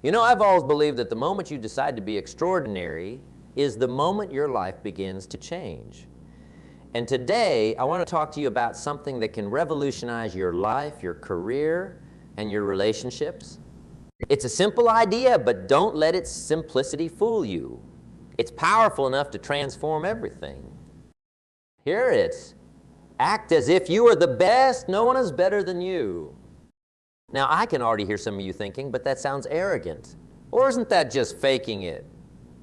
You know, I've always believed that the moment you decide to be extraordinary is the moment your life begins to change. And today, I want to talk to you about something that can revolutionize your life, your career, and your relationships. It's a simple idea, but don't let its simplicity fool you. It's powerful enough to transform everything. Here it is. Act as if you are the best. No one is better than you. Now, I can already hear some of you thinking, but that sounds arrogant. Or isn't that just faking it?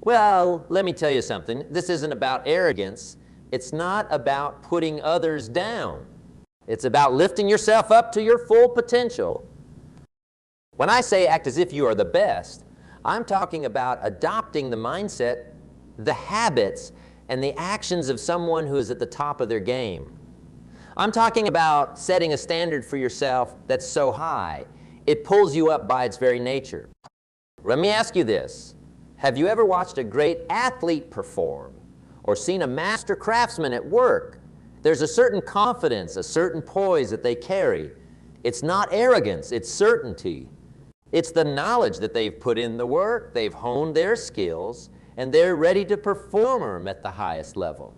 Well, let me tell you something. This isn't about arrogance. It's not about putting others down. It's about lifting yourself up to your full potential. When I say act as if you are the best, I'm talking about adopting the mindset, the habits, and the actions of someone who is at the top of their game. I'm talking about setting a standard for yourself that's so high, it pulls you up by its very nature. Let me ask you this. Have you ever watched a great athlete perform or seen a master craftsman at work? There's a certain confidence, a certain poise that they carry. It's not arrogance, it's certainty. It's the knowledge that they've put in the work, they've honed their skills, and they're ready to perform at the highest level.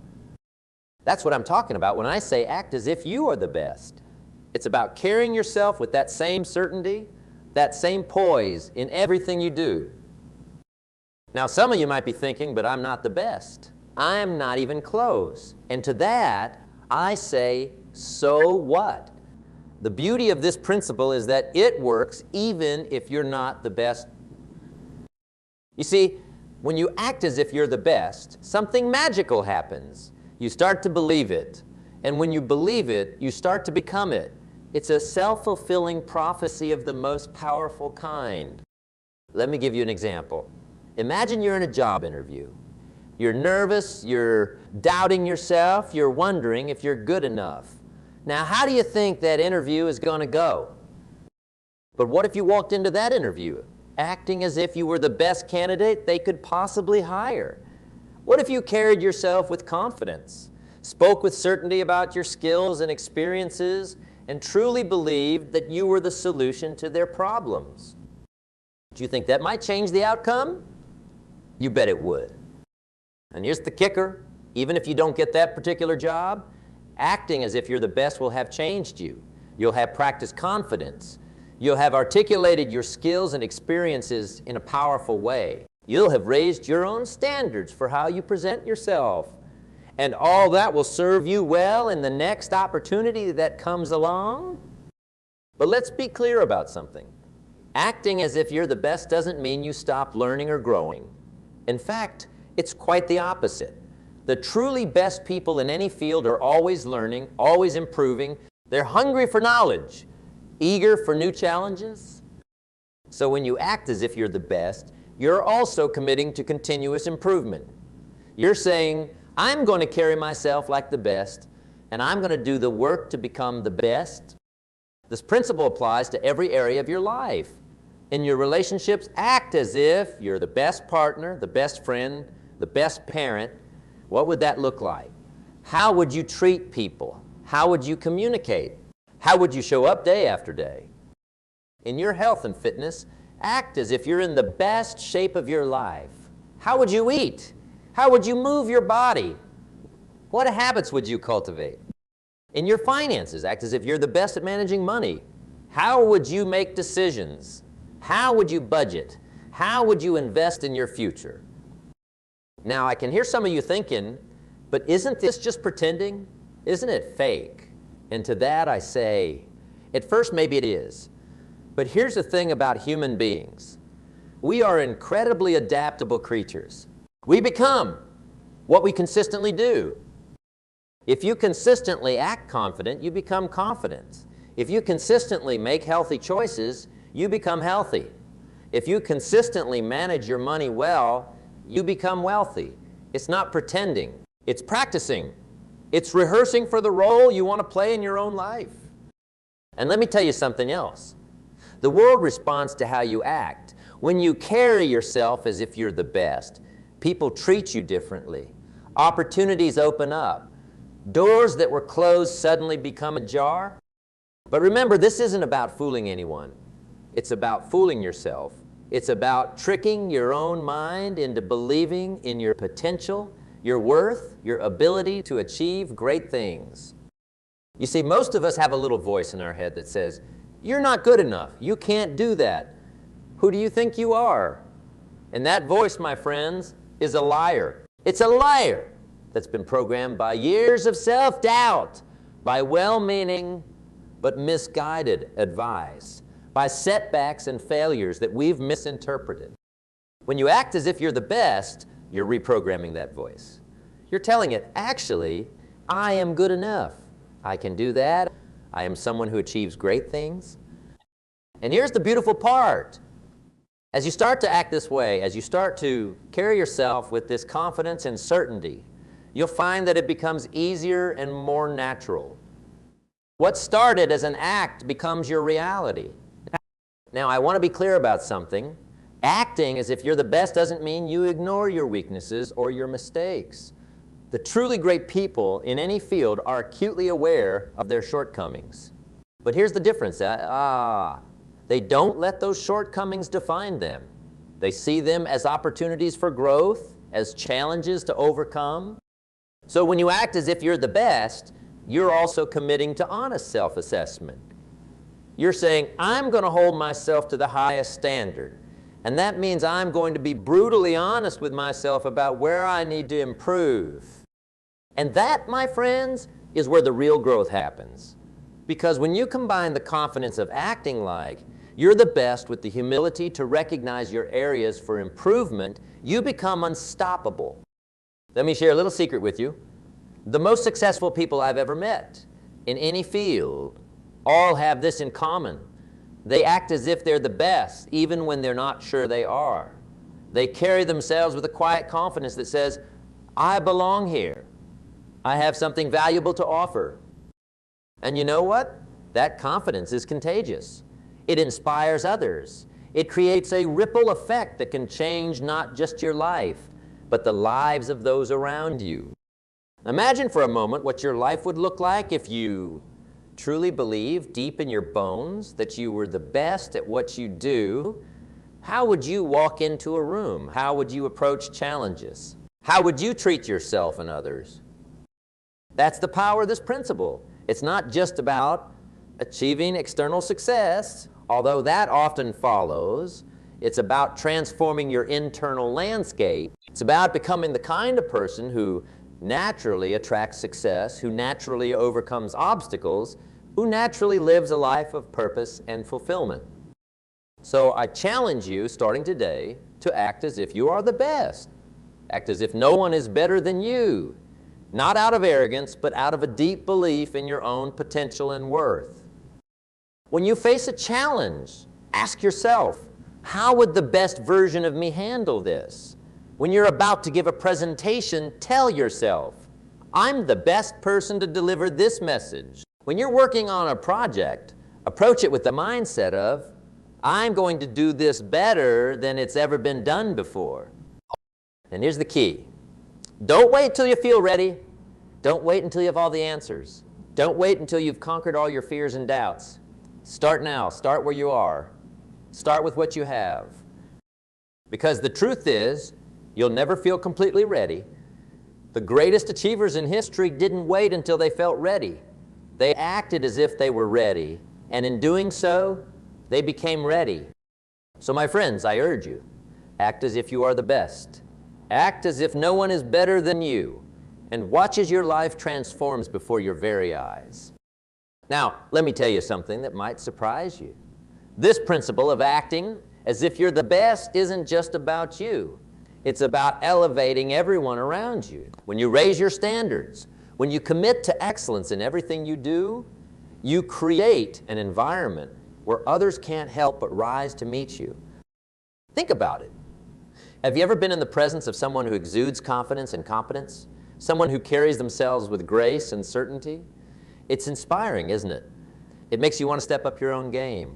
That's what I'm talking about when I say act as if you are the best. It's about carrying yourself with that same certainty, that same poise in everything you do. Now, some of you might be thinking, but I'm not the best. I'm not even close. And to that, I say, so what? The beauty of this principle is that it works even if you're not the best. You see, when you act as if you're the best, something magical happens. You start to believe it. And when you believe it, you start to become it. It's a self-fulfilling prophecy of the most powerful kind. Let me give you an example. Imagine you're in a job interview. You're nervous, you're doubting yourself, you're wondering if you're good enough. Now, how do you think that interview is going to go? But what if you walked into that interview acting as if you were the best candidate they could possibly hire? What if you carried yourself with confidence, spoke with certainty about your skills and experiences, and truly believed that you were the solution to their problems? Do you think that might change the outcome? You bet it would. And here's the kicker. Even if you don't get that particular job, acting as if you're the best will have changed you. You'll have practiced confidence. You'll have articulated your skills and experiences in a powerful way. You'll have raised your own standards for how you present yourself. And all that will serve you well in the next opportunity that comes along. But let's be clear about something. Acting as if you're the best doesn't mean you stop learning or growing. In fact, it's quite the opposite. The truly best people in any field are always learning, always improving. They're hungry for knowledge, eager for new challenges. So when you act as if you're the best, you're also committing to continuous improvement. You're saying, I'm going to carry myself like the best, and I'm going to do the work to become the best. This principle applies to every area of your life. In your relationships, act as if you're the best partner, the best friend, the best parent. What would that look like? How would you treat people? How would you communicate? How would you show up day after day? In your health and fitness, act as if you're in the best shape of your life. How would you eat? How would you move your body? What habits would you cultivate? In your finances, act as if you're the best at managing money. How would you make decisions? How would you budget? How would you invest in your future? Now, I can hear some of you thinking, but isn't this just pretending? Isn't it fake? And to that I say, at first maybe it is. But here's the thing about human beings. We are incredibly adaptable creatures. We become what we consistently do. If you consistently act confident, you become confident. If you consistently make healthy choices, you become healthy. If you consistently manage your money well, you become wealthy. It's not pretending. It's practicing. It's rehearsing for the role you want to play in your own life. And let me tell you something else. The world responds to how you act. When you carry yourself as if you're the best, people treat you differently. Opportunities open up. Doors that were closed suddenly become ajar. But remember, this isn't about fooling anyone. It's about fooling yourself It's about tricking your own mind into believing in your potential, your worth, your ability to achieve great things. You see, most of us have a little voice in our head that says, "You're not good enough. You can't do that. Who do you think you are?" And that voice, my friends, is a liar. It's a liar that's been programmed by years of self-doubt, by well-meaning but misguided advice, by setbacks and failures that we've misinterpreted. When you act as if you're the best, you're reprogramming that voice. You're telling it, actually, I am good enough. I can do that. I am someone who achieves great things. And here's the beautiful part. As you start to act this way, as you start to carry yourself with this confidence and certainty, you'll find that it becomes easier and more natural. What started as an act becomes your reality. Now, I want to be clear about something. Acting as if you're the best doesn't mean you ignore your weaknesses or your mistakes. The truly great people in any field are acutely aware of their shortcomings. But here's the difference. They don't let those shortcomings define them. They see them as opportunities for growth, as challenges to overcome. So when you act as if you're the best, you're also committing to honest self-assessment. You're saying, I'm going to hold myself to the highest standard. And that means I'm going to be brutally honest with myself about where I need to improve. And that, my friends, is where the real growth happens. Because when you combine the confidence of acting like you're the best with the humility to recognize your areas for improvement, you become unstoppable. Let me share a little secret with you. The most successful people I've ever met in any field all have this in common. They act as if they're the best, even when they're not sure they are. They carry themselves with a quiet confidence that says, I belong here. I have something valuable to offer. And you know what? That confidence is contagious. It inspires others. It creates a ripple effect that can change not just your life, but the lives of those around you. Imagine for a moment what your life would look like if you truly believed deep in your bones that you were the best at what you do. How would you walk into a room? How would you approach challenges? How would you treat yourself and others? That's the power of this principle. It's not just about achieving external success, although that often follows. It's about transforming your internal landscape. It's about becoming the kind of person who naturally attracts success, who naturally overcomes obstacles, who naturally lives a life of purpose and fulfillment. So I challenge you, starting today, to act as if you are the best. Act as if no one is better than you. Not out of arrogance, but out of a deep belief in your own potential and worth. When you face a challenge, ask yourself, how would the best version of me handle this? When you're about to give a presentation, tell yourself, I'm the best person to deliver this message. When you're working on a project, approach it with the mindset of, I'm going to do this better than it's ever been done before. And here's the key. Don't wait till you feel ready. Don't wait until you have all the answers. Don't wait until you've conquered all your fears and doubts. Start now. Start where you are. Start with what you have. Because the truth is, you'll never feel completely ready. The greatest achievers in history didn't wait until they felt ready. They acted as if they were ready, and in doing so, they became ready. So my friends, I urge you, act as if you are the best. Act as if no one is better than you, and watch as your life transforms before your very eyes. Now, let me tell you something that might surprise you. This principle of acting as if you're the best isn't just about you. It's about elevating everyone around you. When you raise your standards, when you commit to excellence in everything you do, you create an environment where others can't help but rise to meet you. Think about it. Have you ever been in the presence of someone who exudes confidence and competence? Someone who carries themselves with grace and certainty? It's inspiring, isn't it? It makes you want to step up your own game.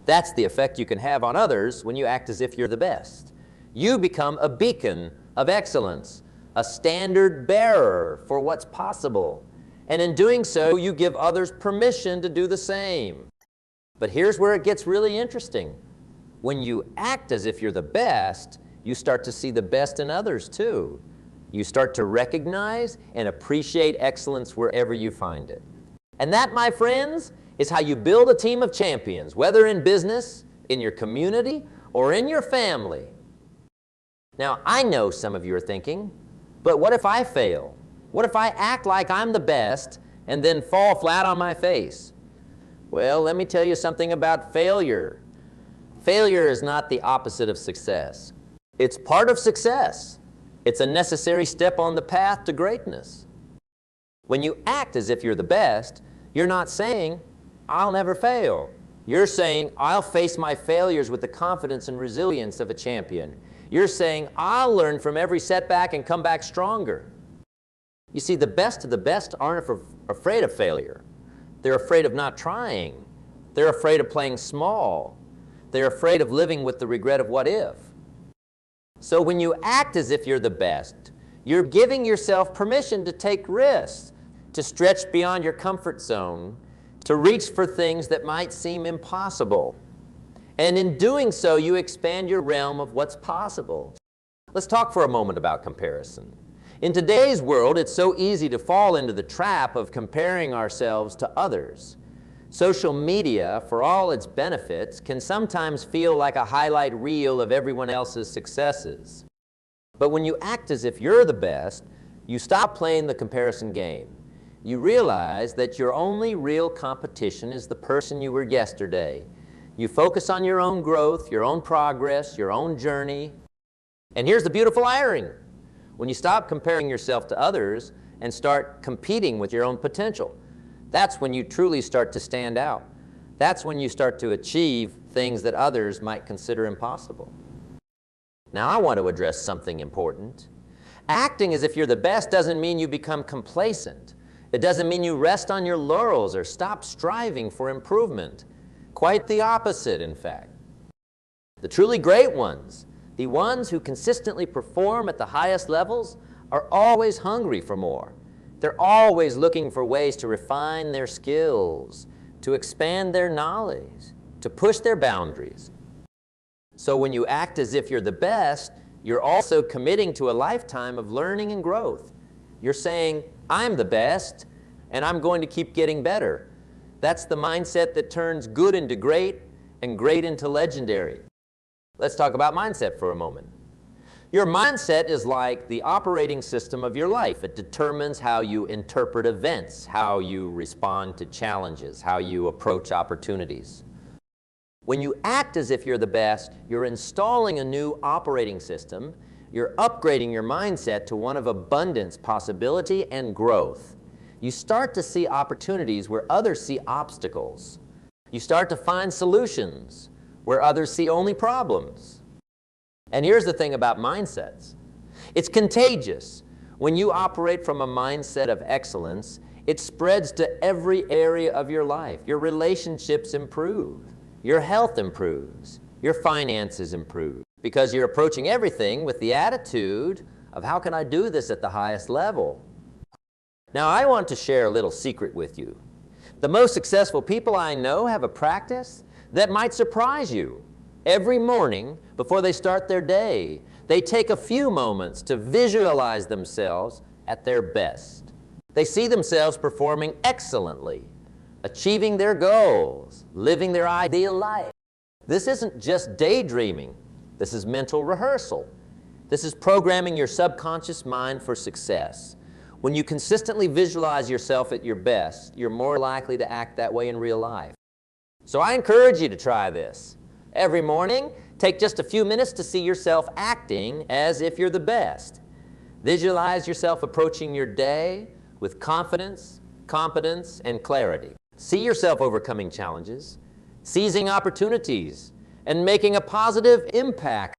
That's the effect you can have on others when you act as if you're the best. You become a beacon of excellence, a standard bearer for what's possible. And in doing so, you give others permission to do the same. But here's where it gets really interesting. When you act as if you're the best, you start to see the best in others too. You start to recognize and appreciate excellence wherever you find it. And that, my friends, is how you build a team of champions, whether in business, in your community, or in your family. Now, I know some of you are thinking, but what if I fail? What if I act like I'm the best and then fall flat on my face? Well, let me tell you something about failure. Failure is not the opposite of success. It's part of success. It's a necessary step on the path to greatness. When you act as if you're the best, you're not saying, I'll never fail. You're saying, I'll face my failures with the confidence and resilience of a champion. You're saying, I'll learn from every setback and come back stronger. You see, the best of the best aren't afraid of failure. They're afraid of not trying. They're afraid of playing small. They're afraid of living with the regret of what if. So when you act as if you're the best, you're giving yourself permission to take risks, to stretch beyond your comfort zone, to reach for things that might seem impossible. And in doing so, you expand your realm of what's possible. Let's talk for a moment about comparison. In today's world, it's so easy to fall into the trap of comparing ourselves to others. Social media, for all its benefits, can sometimes feel like a highlight reel of everyone else's successes. But when you act as if you're the best, you stop playing the comparison game. You realize that your only real competition is the person you were yesterday. You focus on your own growth, your own progress, your own journey. And here's the beautiful irony. When you stop comparing yourself to others and start competing with your own potential, that's when you truly start to stand out. That's when you start to achieve things that others might consider impossible. Now, I want to address something important. Acting as if you're the best doesn't mean you become complacent. It doesn't mean you rest on your laurels or stop striving for improvement. Quite the opposite, in fact. The truly great ones, the ones who consistently perform at the highest levels, are always hungry for more. They're always looking for ways to refine their skills, to expand their knowledge, to push their boundaries. So when you act as if you're the best, you're also committing to a lifetime of learning and growth. You're saying, I'm the best, and I'm going to keep getting better. That's the mindset that turns good into great and great into legendary. Let's talk about mindset for a moment. Your mindset is like the operating system of your life. It determines how you interpret events, how you respond to challenges, how you approach opportunities. When you act as if you're the best, you're installing a new operating system. You're upgrading your mindset to one of abundance, possibility, and growth. You start to see opportunities where others see obstacles. You start to find solutions where others see only problems. And here's the thing about mindsets. It's contagious. When you operate from a mindset of excellence, it spreads to every area of your life. Your relationships improve. Your health improves. Your finances improve. Because you're approaching everything with the attitude of, how can I do this at the highest level? Now, I want to share a little secret with you. The most successful people I know have a practice that might surprise you. Every morning, before they start their day, they take a few moments to visualize themselves at their best. They see themselves performing excellently, achieving their goals, living their ideal life. This isn't just daydreaming. This is mental rehearsal. This is programming your subconscious mind for success. When you consistently visualize yourself at your best, you're more likely to act that way in real life. So I encourage you to try this. Every morning, take just a few minutes to see yourself acting as if you're the best. Visualize yourself approaching your day with confidence, competence, and clarity. See yourself overcoming challenges, seizing opportunities, and making a positive impact